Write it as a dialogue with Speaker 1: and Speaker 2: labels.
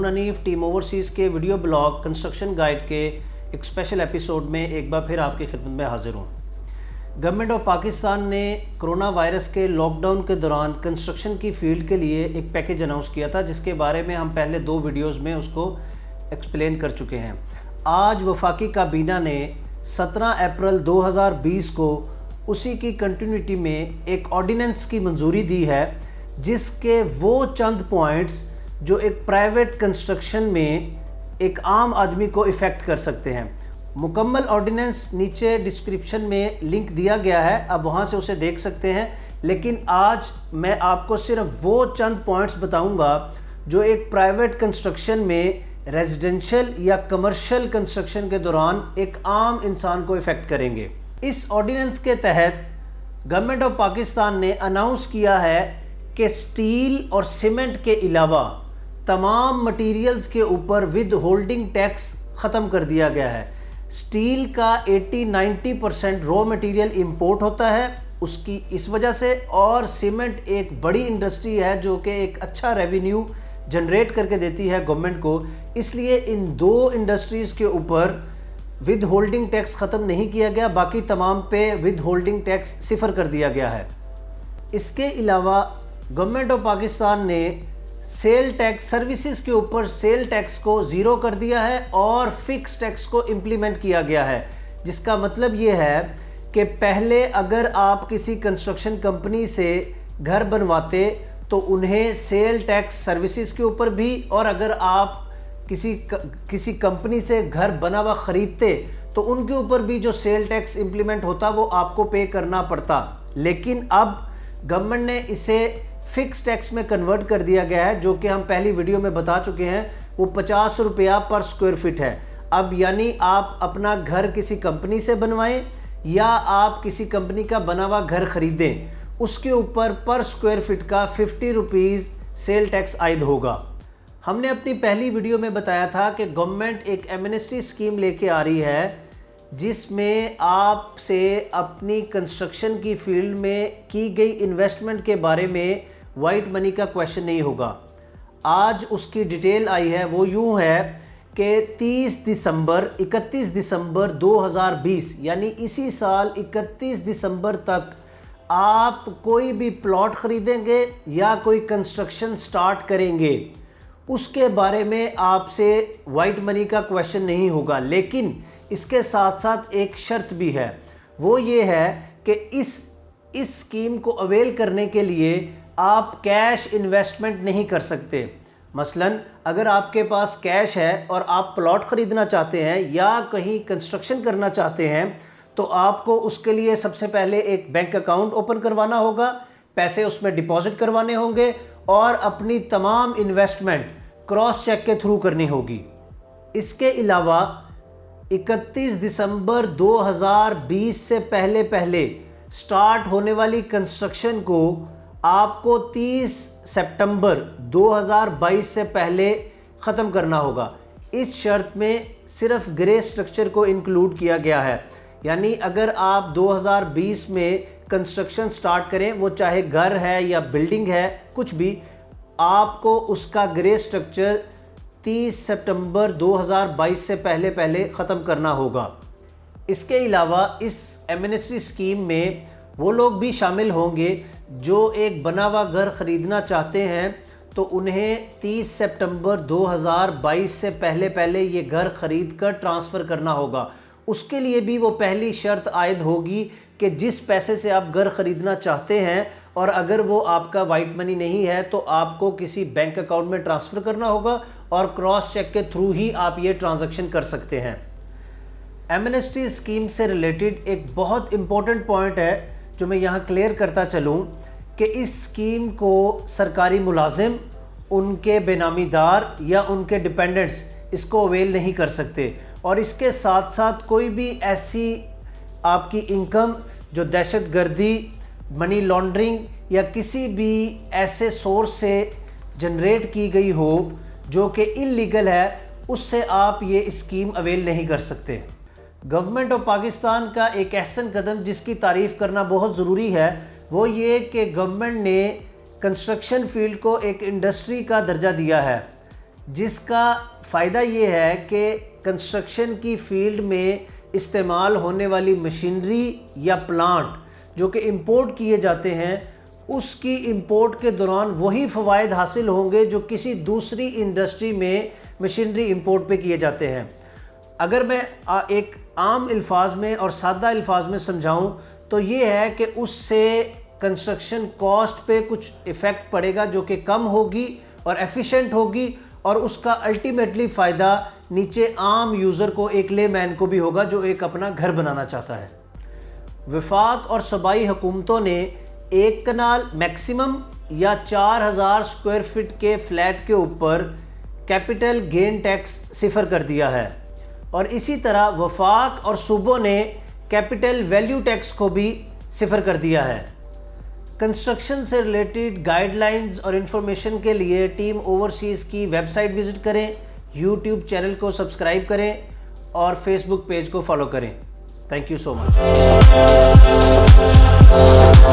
Speaker 1: Hanif team overseas के video blog construction guide के एक स्पेशल एपिसोड में एक बार फिर आपकी खिदमत में हाजिर हूँ। गवर्नमेंट ऑफ पाकिस्तान ने कोरोना वायरस के लॉकडाउन के दौरान कंस्ट्रक्शन की फील्ड के लिए एक पैकेज अनाउंस किया था, जिसके बारे में हम पहले 2 वीडियोज़ में उसको एक्सप्लेन कर चुके हैं। आज वफाकी काबीना ने 17 अप्रैल 2020 को उसी की कंटिन्यूटी में एक ऑर्डिनेंस की मंजूरी दी है, जिसके वो चंद पॉइंट्स जो एक प्राइवेट कंस्ट्रक्शन में एक आम आदमी को इफ़ेक्ट कर सकते हैं। मुकम्मल ऑर्डिनेंस नीचे डिस्क्रिप्शन में लिंक दिया गया है, आप वहाँ से उसे देख सकते हैं। लेकिन आज मैं आपको सिर्फ वो चंद पॉइंट्स बताऊंगा जो एक प्राइवेट कंस्ट्रक्शन में रेजिडेंशियल या कमर्शियल कंस्ट्रक्शन के दौरान एक आम इंसान को इफ़ेक्ट करेंगे। इस ऑर्डिनेंस के तहत गवर्नमेंट ऑफ पाकिस्तान ने अनाउंस किया है कि स्टील और सीमेंट के अलावा तमाम मटेरियल्स के ऊपर विद होल्डिंग टैक्स ख़त्म कर दिया गया है। स्टील का 80-90% रॉ मटेरियल इंपोर्ट होता है उसकी इस वजह से, और सीमेंट एक बड़ी इंडस्ट्री है जो कि एक अच्छा रेवेन्यू जनरेट करके देती है गवर्नमेंट को। इसलिए इन 2 इंडस्ट्रीज़ के ऊपर विद होल्डिंग टैक्स ख़त्म नहीं किया गया, बाकी तमाम पे विद होल्डिंग टैक्स 0 कर दिया गया है। इसके अलावा गवर्नमेंट ऑफ पाकिस्तान ने सेल टैक्स सर्विसेज के ऊपर सेल टैक्स को 0 कर दिया है और फिक्स टैक्स को इम्प्लीमेंट किया गया है, जिसका मतलब ये है कि पहले अगर आप किसी कंस्ट्रक्शन कंपनी से घर बनवाते तो उन्हें सेल टैक्स सर्विसेज के ऊपर भी, और अगर आप किसी कंपनी से घर बना हुआ ख़रीदते तो उनके ऊपर भी जो सेल टैक्स इम्प्लीमेंट होता वो आपको पे करना पड़ता। लेकिन अब गवर्नमेंट ने इसे फिक्स टैक्स में कन्वर्ट कर दिया गया है, जो कि हम पहली वीडियो में बता चुके हैं। वो 50 रुपया पर स्क्वायर फीट है। अब यानी आप अपना घर किसी कंपनी से बनवाएं या आप किसी कंपनी का बना हुआ घर ख़रीदें, उसके ऊपर पर स्क्वायर फीट का 50 रुपीज़ सेल टैक्स आयद होगा। हमने अपनी पहली वीडियो में बताया था कि गवर्नमेंट एक एमनेस्टी स्कीम लेके आ रही है, जिसमें आपसे अपनी कंस्ट्रक्शन की फील्ड में की गई इन्वेस्टमेंट के बारे में वाइट मनी का क्वेश्चन नहीं होगा। आज उसकी डिटेल आई है, वो यूँ है कि 31 दिसंबर 2020 यानी इसी साल 31 दिसंबर तक आप कोई भी प्लॉट ख़रीदेंगे या कोई कंस्ट्रक्शन स्टार्ट करेंगे, उसके बारे में आपसे वाइट मनी का क्वेश्चन नहीं होगा। लेकिन इसके साथ साथ एक शर्त भी है, वो ये है कि इस स्कीम को अवेल करने के लिए आप कैश इन्वेस्टमेंट नहीं कर सकते। मसलन अगर आपके पास कैश है और आप प्लॉट ख़रीदना चाहते हैं या कहीं कंस्ट्रक्शन करना चाहते हैं, तो आपको उसके लिए सबसे पहले एक बैंक अकाउंट ओपन करवाना होगा, पैसे उसमें डिपॉजिट करवाने होंगे और अपनी तमाम इन्वेस्टमेंट क्रॉस चेक के थ्रू करनी होगी। इसके अलावा 31 दिसंबर 2020 से पहले स्टार्ट होने वाली कंस्ट्रक्शन को आपको 30 सितंबर 2022 से पहले ख़त्म करना होगा। इस शर्त में सिर्फ ग्रे स्ट्रक्चर को इंक्लूड किया गया है, यानी अगर आप 2020 में कंस्ट्रक्शन स्टार्ट करें, वो चाहे घर है या बिल्डिंग है, कुछ भी, आपको उसका ग्रे स्ट्रक्चर 30 सितंबर 2022 से पहले ख़त्म करना होगा। इसके अलावा इस एमनेस्टी स्कीम में वो लोग भी शामिल होंगे जो एक बना हुआ घर ख़रीदना चाहते हैं, तो उन्हें 30 सितंबर 2022 से पहले ये घर ख़रीद कर ट्रांसफ़र करना होगा। उसके लिए भी वो पहली शर्त आयद होगी कि जिस पैसे से आप घर ख़रीदना चाहते हैं, और अगर वो आपका वाइट मनी नहीं है तो आपको किसी बैंक अकाउंट में ट्रांसफ़र करना होगा और क्रॉस चेक के थ्रू ही आप ये ट्रांजैक्शन कर सकते हैं। एमनेस्टी स्कीम से रिलेटेड एक बहुत इम्पोर्टेंट पॉइंट है जो मैं यहाँ क्लियर करता चलूँ कि इस स्कीम को सरकारी मुलाजिम, उनके बेनामीदार या उनके डिपेंडेंट्स इसको अवेल नहीं कर सकते। और इसके साथ साथ कोई भी ऐसी आपकी इनकम जो दहशतगर्दी, मनी लॉन्ड्रिंग या किसी भी ऐसे सोर्स से जनरेट की गई हो जो कि इल्लीगल है, उससे आप ये स्कीम अवेल नहीं कर सकते। गवर्नमेंट ऑफ पाकिस्तान का एक अहसन कदम जिसकी तारीफ़ करना बहुत ज़रूरी है, वो ये कि गवर्नमेंट ने कंस्ट्रक्शन फील्ड को एक इंडस्ट्री का दर्जा दिया है। जिसका फ़ायदा ये है कि कंस्ट्रक्शन की फील्ड में इस्तेमाल होने वाली मशीनरी या प्लांट जो कि इंपोर्ट किए जाते हैं, उसकी इंपोर्ट के दौरान वही फ़वाइद हासिल होंगे जो किसी दूसरी इंडस्ट्री में मशीनरी इंपोर्ट पे किए जाते हैं। अगर मैं एक आम अल्फाज में और सादा अल्फाज में समझाऊं तो ये है कि उससे कंस्ट्रक्शन कॉस्ट पे कुछ इफ़ेक्ट पड़ेगा जो कि कम होगी और एफिशिएंट होगी, और उसका अल्टीमेटली फ़ायदा नीचे आम यूज़र को, एक लेमैन को भी होगा जो एक अपना घर बनाना चाहता है। वफाक और सूबाई हुकूमतों ने एक कनाल मैक्सिमम या 4000 स्क्वायर फीट के फ्लैट के ऊपर कैपिटल गेन टैक्स सिफर कर दिया है, और इसी तरह वफाक और सूबों ने कैपिटल वैल्यू टैक्स को भी सिफर कर दिया है। कंस्ट्रक्शन से रिलेटेड गाइडलाइंस और इन्फॉर्मेशन के लिए टीम ओवरसीज़ की वेबसाइट विज़िट करें, यूट्यूब चैनल को सब्सक्राइब करें और फेसबुक पेज को फॉलो करें। Thank you so much.